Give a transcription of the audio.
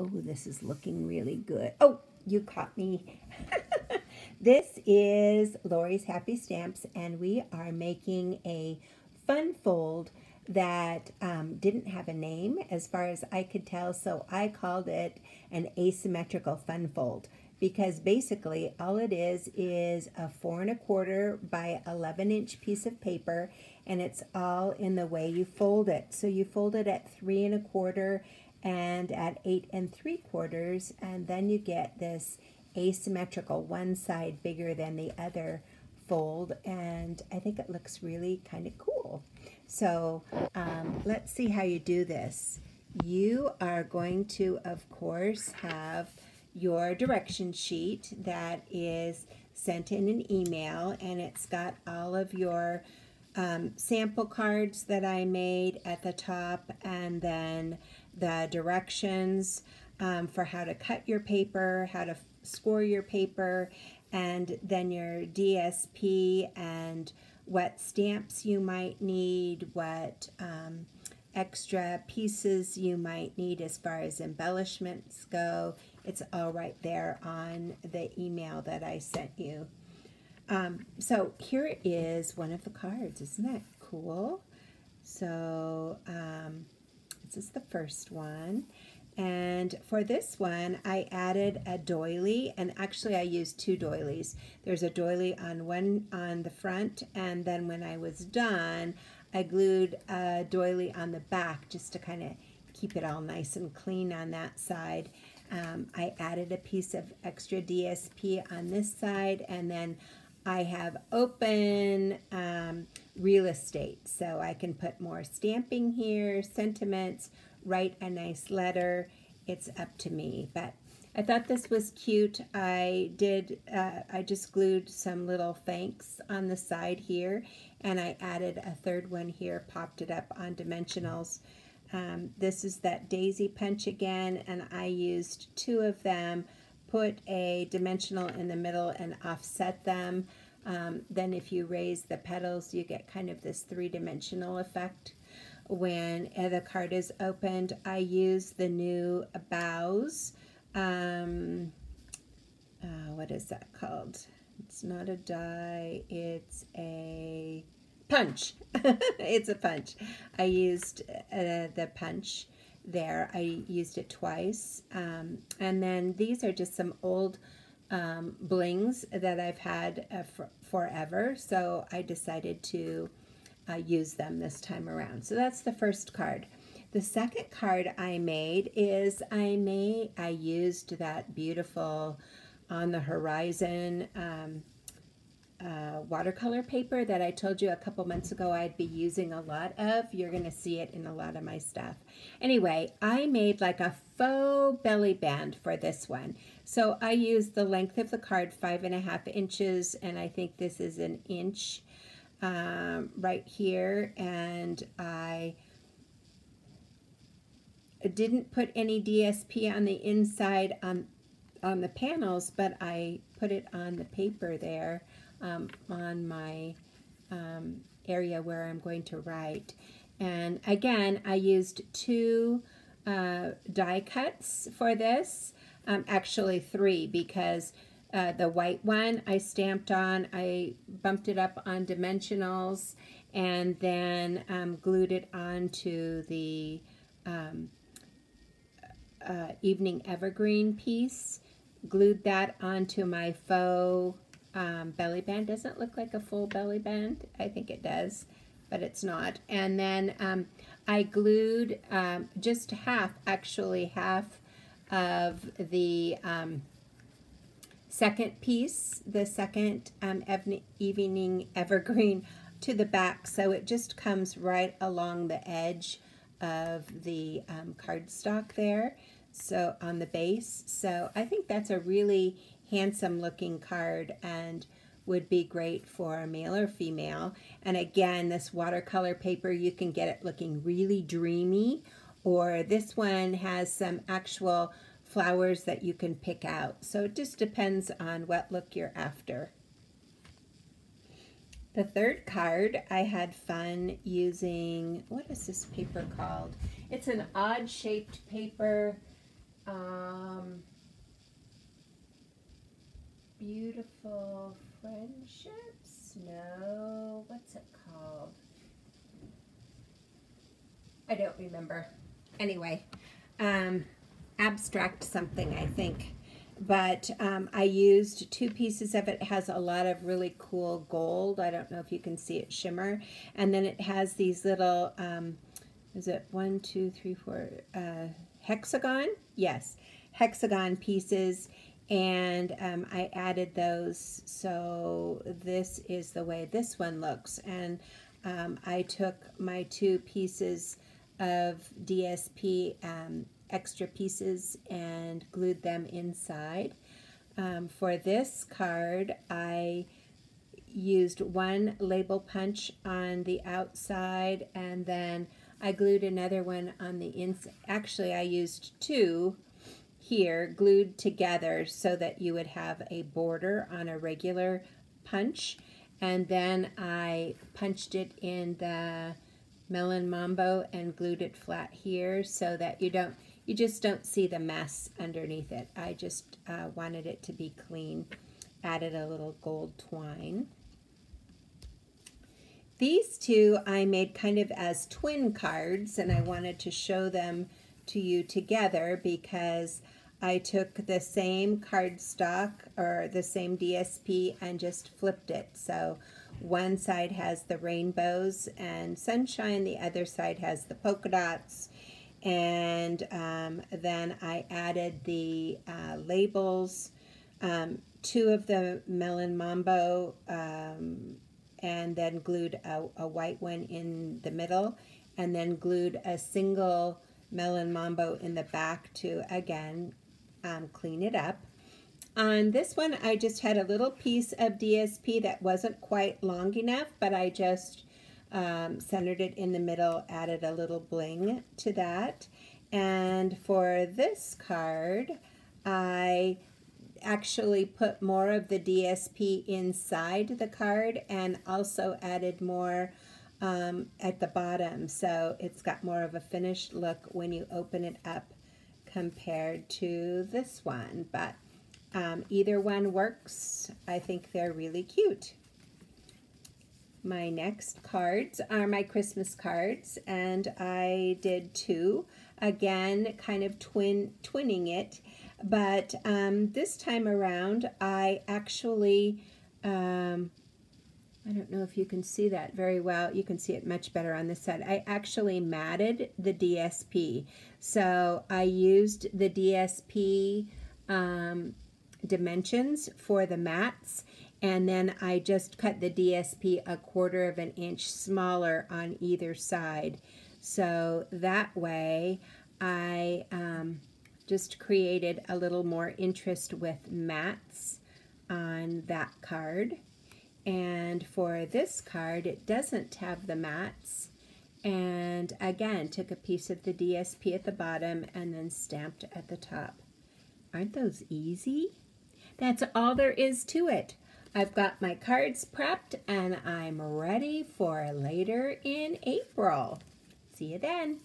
Oh, this is looking really good. Oh, you caught me. This is Lori's Happy Stamps, and we are making a fun fold that didn't have a name as far as I could tell, so I called it an asymmetrical fun fold because basically all it is a 4 1/4 by 11-inch piece of paper, and it's all in the way you fold it. So you fold it at 3 1/4 and at 8 3/4, and then you get this asymmetrical, one side bigger than the other fold, and I think it looks really kind of cool. So let's see how you do this. You are going to, of course, have your direction sheet that is sent in an email, and it's got all of your sample cards that I made at the top, and then the directions for how to cut your paper, how to score your paper, and then your DSP and what stamps you might need, what extra pieces you might need as far as embellishments go. It's all right there on the email that I sent you. So here is one of the cards. Isn't that cool? So this is the first one. And for this one, I added a doily, and actually I used two doilies. There's a doily on the front, and then when I was done, I glued a doily on the back just to kind of keep it all nice and clean on that side. I added a piece of extra DSP on this side, and then I have open real estate, so I can put more stamping here, sentiments, write a nice letter. It's up to me, but I thought this was cute. I just glued some little thanks on the side here, and I added a third one here, popped it up on dimensionals. This is that daisy punch again, and I used two of them, put a dimensional in the middle and offset them. Then if you raise the petals, you get kind of this three-dimensional effect. When the card is opened, I use the new bows. What is that called? It's not a die, it's a punch. It's a punch. I used the punch there. I used it twice. And then these are just some old blings that I've had forever, so I decided to use them this time around. So that's the first card. The second card I made is I used that beautiful On the Horizon watercolor paper that I told you a couple months ago I'd be using a lot of. You're going to see it in a lot of my stuff. Anyway, I made like a faux belly band for this one. So I used the length of the card, 5.5 inches, and I think this is an inch right here, and I didn't put any DSP on the inside on the panels, but I put it on the paper there on my area where I'm going to write. And again, I used two die cuts for this, actually three, because the white one I stamped on, I bumped it up on dimensionals, and then glued it onto the evening evergreen piece, glued that onto my faux belly band. Doesn't look like a full belly band. I think it does, but it's not. And then I glued just half of the second piece, the second evening evergreen, to the back, so it just comes right along the edge of the cardstock there, so on the base. So I think that's a really handsome looking card and would be great for male or female. And again, this watercolor paper, you can get it looking really dreamy, or this one has some actual flowers that you can pick out. So it just depends on what look you're after. The third card, I had fun using, what is this paper called? It's an odd shaped paper. Beautiful Friendships? No, what's it called? I don't remember. Anyway, abstract something, I think. But I used 2 pieces of it. It has a lot of really cool gold. I don't know if you can see it shimmer. And then it has these little, is it 1, 2, 3, 4, hexagon? Yes, hexagon pieces. And I added those, so this is the way this one looks. And I took my 2 pieces of DSP extra pieces and glued them inside. For this card, I used 1 label punch on the outside, and then I glued another one on the inside. Actually, I used 2 here glued together so that you would have a border on a regular punch, and then I punched it in the Melon Mambo and glued it flat here so that you just don't see the mess underneath it. I just wanted it to be clean. Added a little gold twine. These 2 I made kind of as twin cards, and I wanted to show them to you together because I took the same cardstock or the same DSP and just flipped it. So one side has the rainbows and sunshine, the other side has the polka dots, and then I added the labels, 2 of the Melon Mambo, and then glued a white one in the middle, and then glued a single Melon Mambo in the back to, again, clean it up. On this one, I just had a little piece of DSP that wasn't quite long enough, but I just centered it in the middle, added a little bling to that. And for this card, I actually put more of the DSP inside the card and also added more at the bottom, so it's got more of a finished look when you open it up compared to this one. But either one works. I think they're really cute. My next cards are my Christmas cards, and I did 2. Again, kind of twinning it, but this time around I actually, I don't know if you can see that very well. You can see it much better on this side. I actually matted the DSP. So I used the DSP dimensions for the mats, and then I just cut the DSP 1/4 of an inch smaller on either side. So that way I just created a little more interest with mats on that card. And for this card, it doesn't have the mats. And again, took a piece of the DSP at the bottom and then stamped at the top. Aren't those easy? That's all there is to it. I've got my cards prepped and I'm ready for later in April. See you then.